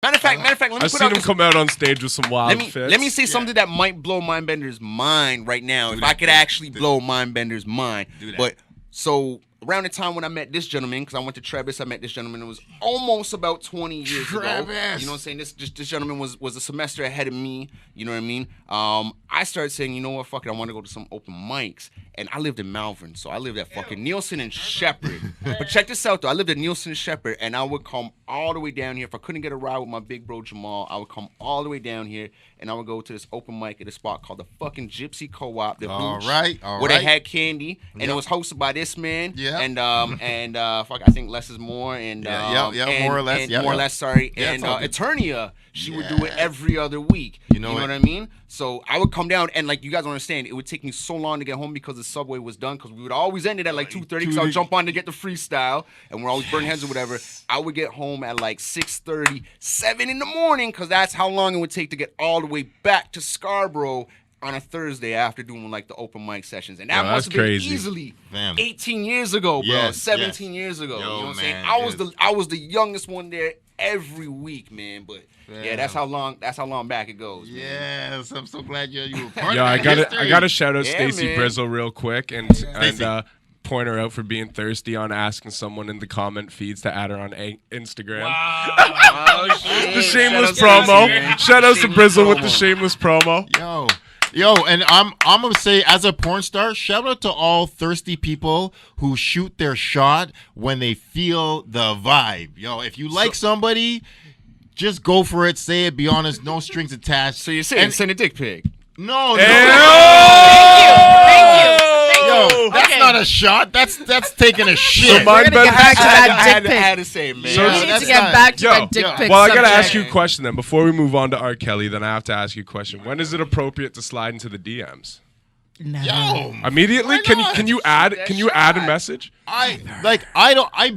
Matter of fact, let me I've seen him come out on stage with some wild fits. Let me say something that might blow Mindbender's mind right now. If I could actually blow Mindbender's mind. But so around the time when I met this gentleman, because I went to Travis, I met this gentleman. It was almost about 20 years ago. You know what I'm saying? This gentleman was a semester ahead of me. You know what I mean? I started saying, you know what, fuck it, I want to go to some open mics. And I lived in Malvern, so I lived at fucking Nielsen and Shepherd. But check this out, though. I lived at Nielsen and Shepherd, and I would come all the way down here. If I couldn't get a ride with my big bro Jamal, I would come all the way down here, and I would go to this open mic at a spot called the fucking Gypsy Co-op, the all Booch, right. where they had candy, and it was hosted by this man, and fuck, I think less is more, and more or less, more or less, sorry, and Eternia, she would do it every other week. You know what I mean? So I would come down, and like you guys don't understand, it would take me so long to get home because the subway was done. Because we would always end it at like 2:30. Because I would jump on to get the freestyle, and we're always burning heads or whatever. I would get home at like 6:30, 7 in the morning, because that's how long it would take to get all the way back to Scarborough on a Thursday after doing like the open mic sessions. And that must have been easily 18 years ago, bro. 17 years ago. You know what I'm saying? I was the youngest one there every week, man. But that's how long back it goes. Yes, man. I'm so glad you were part of that. I gotta shout out Stacy Brizzle real quick and point her out for being thirsty on asking someone in the comment feeds to add her on Instagram. Wow. The shameless promo. Shout out to Brizzle with the shameless promo. Yo, and I'm gonna say, as a porn star, shout out to all thirsty people who shoot their shot when they feel the vibe. Yo, if you like somebody, just go for it. Say it. Be honest. No strings attached. So you're saying send a dick pic? No. Thank you. Yo, that's not a shot. That's taking a shit. So we're gonna get back to that dick pic. I had to say, man. So we need to get back to that dick pic. Well, I gotta ask you a question then. Before we move on to R. Kelly, then I have to ask you a question. When is it appropriate to slide into the DMs? No. Yo, immediately? Can you add a message? I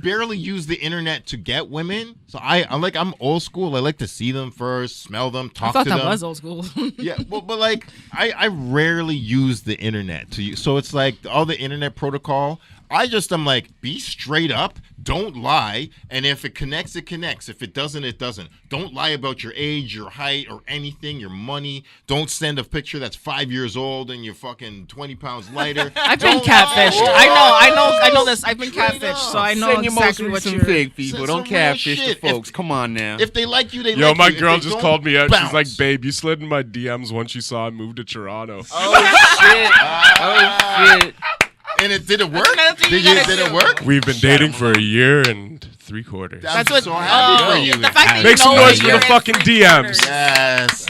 barely use the internet to get women. So I'm old school. I like to see them first, smell them, talk to them. I thought that was old school. Yeah, but like I rarely use the internet to use. So it's like all the internet protocol. I'm like, be straight up, don't lie, and if it connects, it connects. If it doesn't, it doesn't. Don't lie about your age, your height, or anything, your money. Don't send a picture that's 5 years old and you're fucking 20 pounds lighter. I've been catfished. I know this. I've been catfished, so I know exactly what you're fake people. Don't catfish the folks. Come on now. If they like you, they like you. Yo, my girl just called me out. Bounce. She's like, babe, you slid in my DMs once you saw I moved to Toronto. Oh, shit. And did it work? Did it work? We've been dating for a year and 3/4. That's what. So happy for you. The fact that Make some noise for the fucking DMs. Yes.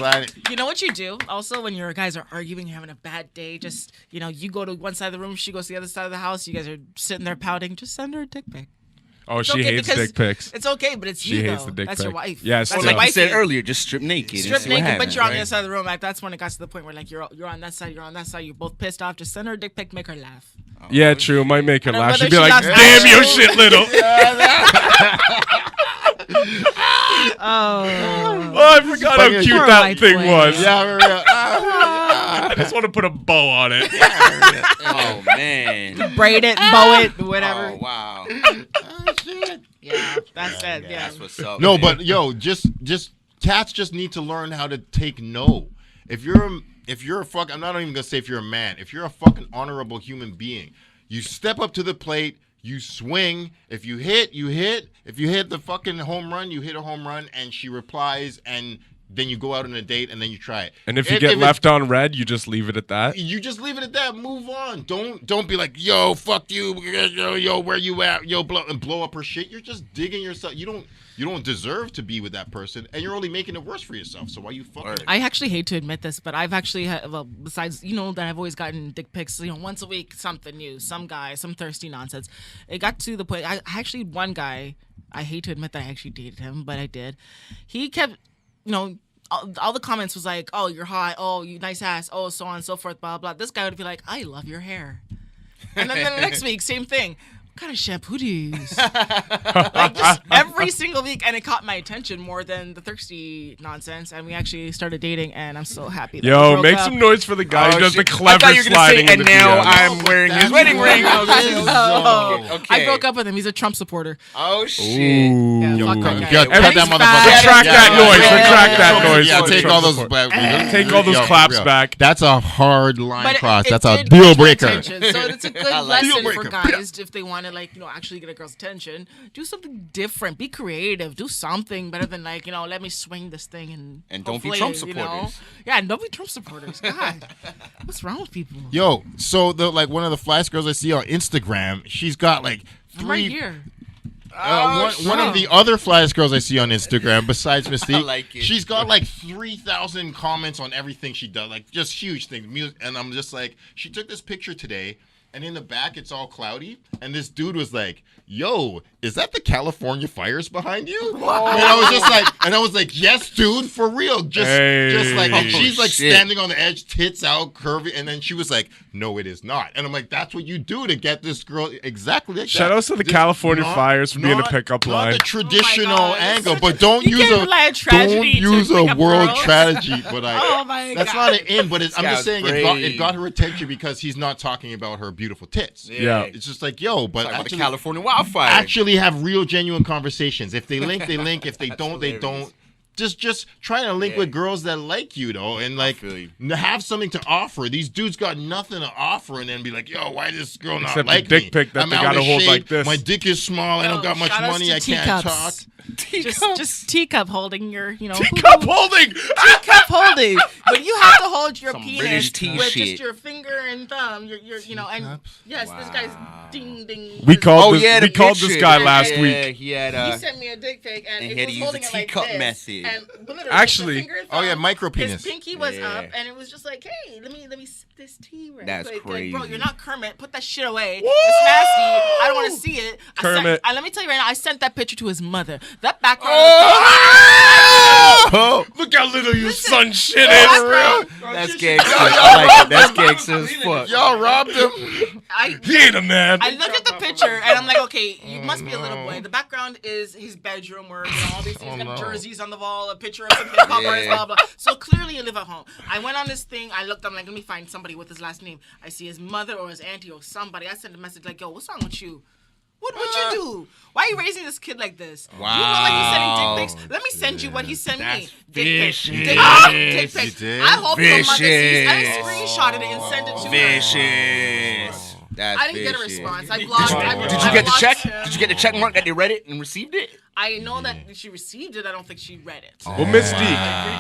You know what you do? Also, when your guys are arguing, you're having a bad day, just, you go to one side of the room, she goes to the other side of the house, you guys are sitting there pouting, just send her a dick pic. Oh, she hates dick pics. It's okay, but it's she hates the dick That's pic. your wife. Yes, that's like you said earlier, just strip naked. Strip naked, but you're on the other side of the room. Like, that's when it got to the point where like you're on that side, you're on that side, you're both pissed off. Just send her a dick pic, make her laugh. Yeah, true. It might make her laugh. She'd be she like, laughs damn, you shit little. Oh, I forgot how cute that thing was. Yeah. I just want to put a bow on it. Oh, man. Braid it, bow it, whatever. Oh, wow. Oh, shit. Yeah, that's it. Yeah. That's what's up. No, man. but yo, just cats just need to learn how to take no. If you're a fuck, I'm not even gonna say if you're a man. If you're a fucking honorable human being, you step up to the plate, you swing. If you hit, you hit. If you hit the fucking home run, you hit a home run, and she replies, and then you go out on a date, and then you try it. And if you get left on red, you just leave it at that? You just leave it at that. Move on. Don't be like, yo, fuck you, yo, where you at, yo, blow up her shit. You're just digging yourself. You don't deserve to be with that person, and you're only making it worse for yourself. So why you fucking? I actually hate to admit this, but I've actually had, besides, that I've always gotten dick pics, once a week, something new, some guy, some thirsty nonsense. It got to the point, I actually, one guy, I hate to admit that I actually dated him, but I did. He kept, all the comments was like, oh, you're hot, oh, you nice ass, oh, so on and so forth, blah, blah. This guy would be like, I love your hair. And then the next week, same thing. kind of shampoo do you use? Like just every single week, and it caught my attention more than the thirsty nonsense. And we actually started dating, and I'm so happy. That we Yo, broke make up. some noise for the guy who does the I clever thought you were gonna sliding. say, in and the now DMs. I'm wearing his wedding ring. I Okay. broke up with him. He's a Trump supporter. Oh shit. Yeah, Yo, fuck that cut guy. that And he's motherfucker. fat. Retract that noise. yeah, Retract yeah, that yeah. noise. Yeah, for the take Trump all those. support. Take Take all those claps back. That's a hard line But cross. it That's a did deal catch my breaker. attention. So it's a good I like lesson deal for breaker. guys if they want to actually get a girl's attention. Do something different. Be creative. Do something better than let me swing this thing and don't be hopefully, Trump you know. supporters. Yeah, and don't be Trump supporters. God, what's wrong with people? Yo, so one of the flash girls I see on Instagram, she's got like I'm right three. here. One of the other flash girls I see on Instagram, besides Mystique, I like it. she's got like 3,000 comments on everything she does, like just huge things. Music, and I'm just like, she took this picture today, and in the back it's all cloudy, and this dude was like, "Yo, is that the California fires behind you?" And I was like, "Yes, dude, for real." Just like, and she's like shit. standing on the edge, tits out, curvy, and then she was like, "No, it is not." And I'm like, "That's what you do to get this girl exactly like that." Shout outs to the California Fires for being a pickup line. Not the traditional God. angle, but don't You use can't a apply a tragedy to don't use a pick up world girls. tragedy. But Oh my that's God. not an in. But I'm guy's just saying it got her attention because he's not talking about her beautiful tits. Yeah. It's just like, yo, but Talking about the actually, California wildfire. actually have real, genuine conversations. If they link, they link. If they don't, they don't. Just try to link with girls that like you, though, and feel you. have something to offer. These dudes got nothing to offer, and then be like, "Yo, why this girl not Except the like dick me? pic that I'm they out gotta of hold shape. like this." My dick is small. I don't got much Shout outs money. to I can't talk." teacups. Just teacup holding your, Teacup holding. teacup holding. When you have to hold your Some penis British tea with shit. just your finger and thumb, and yes, this guy's ding ding. We called Oh, yeah, the called this picture. guy Yeah, last yeah, week. He had He sent me a dick pic, and and it he had was to use holding the it like teacup this. method. And literally, Actually- the finger and Oh, yeah, thumb, micro penis. His pinky was Yeah. up, and it was just like, hey, let me sip this tea right That's quick. crazy. Like, bro, you're not Kermit. Put that shit away. It's nasty. I don't want to see it. Kermit. Let me tell you right now, I sent that picture to his mother. That background. Oh, Look how little you son shit Background- That's gangster. I like it. That's gangster as fuck. y'all robbed him. He ain't a man. I look at the picture and I'm like, okay, you must be a little boy. The background is his bedroom where all these things, got jerseys on the wall, a picture of some hip hop artist, blah blah. So clearly you live at home. I went on this thing. I looked. I'm like, let me find somebody with his last name. I see his mother or his auntie or somebody. I sent a message like, yo, what's wrong with you? What you do? Why are you raising this kid like this? Wow. You know, like he's sending dick pics. Let me send you what he sent That's me. Dick pics. vicious. Dick pics. You did? I hope your mother sees. I Vicious. screenshotted it and sent it to her. Vicious. That's I didn't get a vicious. response. I blocked. Did you get the check? Did you get the check mark that they read it and received it? I know that she received it. I don't think she read it. Well, Mystique.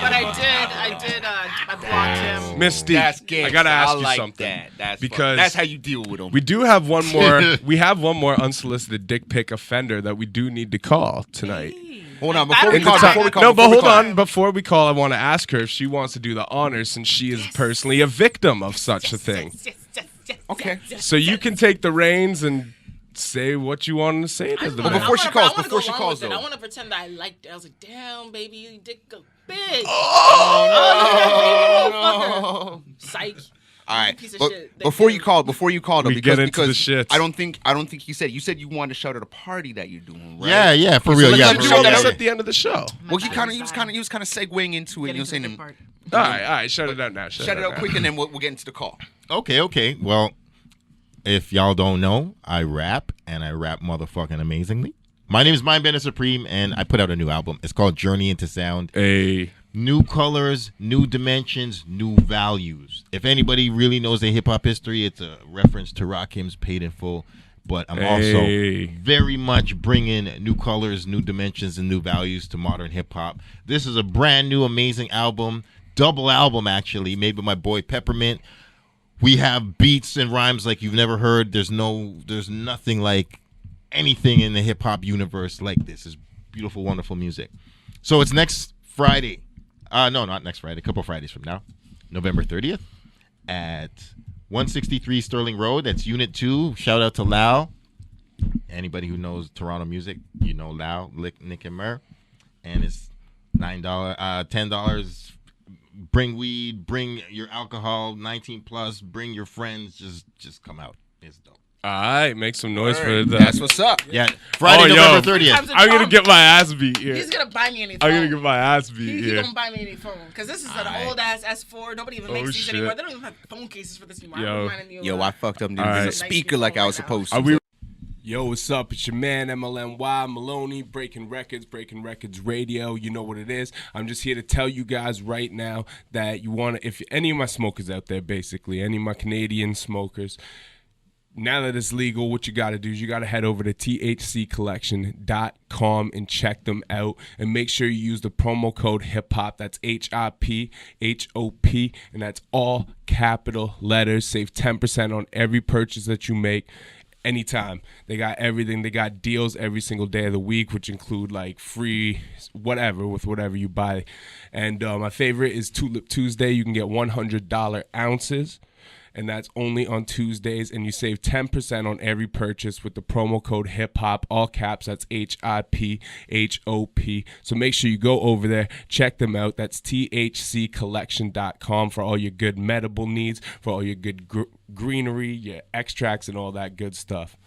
But I blocked him. Mystique. That's gangster. I gotta ask I you like something. That. That's Because that's how you deal with them. We do have one more. We have one more unsolicited dick pic offender that we do need to call tonight. Hold on, before we In the call, time- before we call. no, before but we hold call. on. Before we call, I want to ask her if she wants to do the honors since she is personally a victim of such a thing. Okay. So you can take the reins and say what you want to say to the But man. before she calls, I though. want to pretend that I liked it. I was like, damn, baby, you dick go big. Oh, Psych. All right, Piece of but shit. before you call, though, We because get into the because shits. I don't think you said you wanted to shout at a party that you're doing, right? Yeah, for real. let's Yeah, do for You show real. told that us out. at the end of the show. Well, he was kind of segueing into it. You know, saying All right, shut it out now. shut it out quick, and then we'll get into the call. Okay. Well, if y'all don't know, I rap, and I rap motherfucking amazingly. My name is Mindbender Supreme, and I put out a new album. It's called Journey into Sound. Hey, New colors, new dimensions, new values. If anybody really knows their hip-hop history, it's a reference to Rakim's Paid in Full. But I'm also very much bringing new colors, new dimensions, and new values to modern hip-hop. This is a brand new, amazing album. Double album, actually, made by my boy Peppermint. We have beats and rhymes like you've never heard. There's nothing like anything in the hip-hop universe like this. It's beautiful, wonderful music. So it's next Friday. No, not next Friday. A couple Fridays from now. November 30th at 163 Sterling Road. That's Unit 2. Shout out to Lau. Anybody who knows Toronto music, you know Lau, Nick and Murr. And it's $10. Bring weed, bring your alcohol, 19 plus, bring your friends. Just come out. It's dope. All right, make some noise for that. That's what's up. Yeah, Friday, November 30th. I'm gonna get my ass beat here. He's gonna buy me any phone. I'm gonna get my ass beat He's here. gonna buy me any phone because this is an old ass S4. Nobody even makes these anymore. They don't even have phone cases for this anymore. Yo, I fucked up. There's right. a speaker like I was supposed to. Are we? Yo, what's up? It's your man MLNY Maloney, Breaking Records Radio. You know what it is. I'm just here to tell you guys right now that you want to, if any of my smokers out there, basically, any of my Canadian smokers, now that it's legal, what you got to do is you got to head over to thccollection.com and check them out. And make sure you use the promo code HIPHOP. That's HIPHOP. And that's all capital letters. Save 10% on every purchase that you make. Anytime. They got everything. They got deals every single day of the week, which include like free whatever with whatever you buy. And my favorite is Tulip Tuesday. You can get $100 ounces, and that's only on Tuesdays. And you save 10% on every purchase with the promo code HIPHOP, all caps. That's HIPHOP. So make sure you go over there, check them out. That's thccollection.com for all your good medical needs, for all your good greenery, your extracts, and all that good stuff.